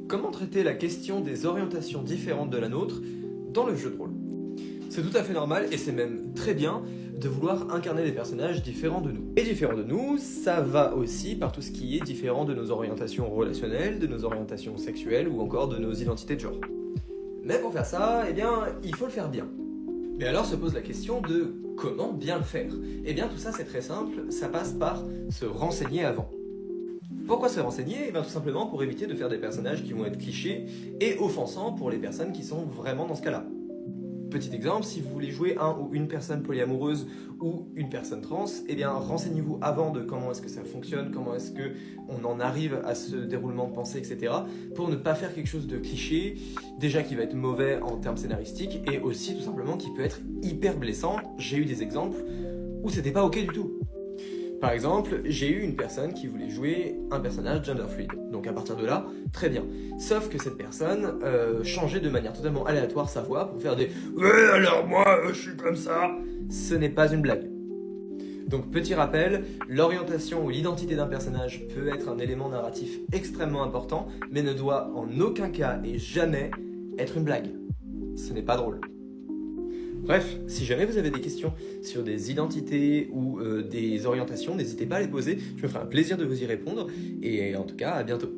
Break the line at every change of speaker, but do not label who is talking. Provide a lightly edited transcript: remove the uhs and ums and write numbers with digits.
Comment traiter la question des orientations différentes de la nôtre dans le jeu de rôle? C'est tout à fait normal et c'est même très bien de vouloir incarner des personnages différents de nous. Et différents de nous, ça va aussi par tout ce qui est différent de nos orientations relationnelles, de nos orientations sexuelles ou encore de nos identités de genre. Mais pour faire ça, eh bien, il faut le faire bien. Mais alors se pose la question de comment bien le faire? Eh bien tout ça c'est très simple, ça passe par se renseigner avant. Pourquoi se renseigner? Eh bien tout simplement pour éviter de faire des personnages qui vont être clichés et offensants pour les personnes qui sont vraiment dans ce cas-là. Petit exemple, si vous voulez jouer un ou une personne polyamoureuse ou une personne trans, eh bien renseignez-vous avant de comment est-ce que ça fonctionne, comment est-ce que on en arrive à ce déroulement de pensée, etc. pour ne pas faire quelque chose de cliché, déjà qui va être mauvais en termes scénaristiques et aussi tout simplement qui peut être hyper blessant. J'ai eu des exemples où c'était pas ok du tout. Par exemple, j'ai eu une personne qui voulait jouer un personnage gender fluid. Donc à partir de là, très bien. Sauf que cette personne changeait de manière totalement aléatoire sa voix pour faire des « Ouais, alors moi, je suis comme ça !» Ce n'est pas une blague. Donc petit rappel, l'orientation ou l'identité d'un personnage peut être un élément narratif extrêmement important, mais ne doit en aucun cas et jamais être une blague. Ce n'est pas drôle. Bref, si jamais vous avez des questions sur des identités ou des orientations, n'hésitez pas à les poser, je me ferai un plaisir de vous y répondre, et en tout cas, à bientôt.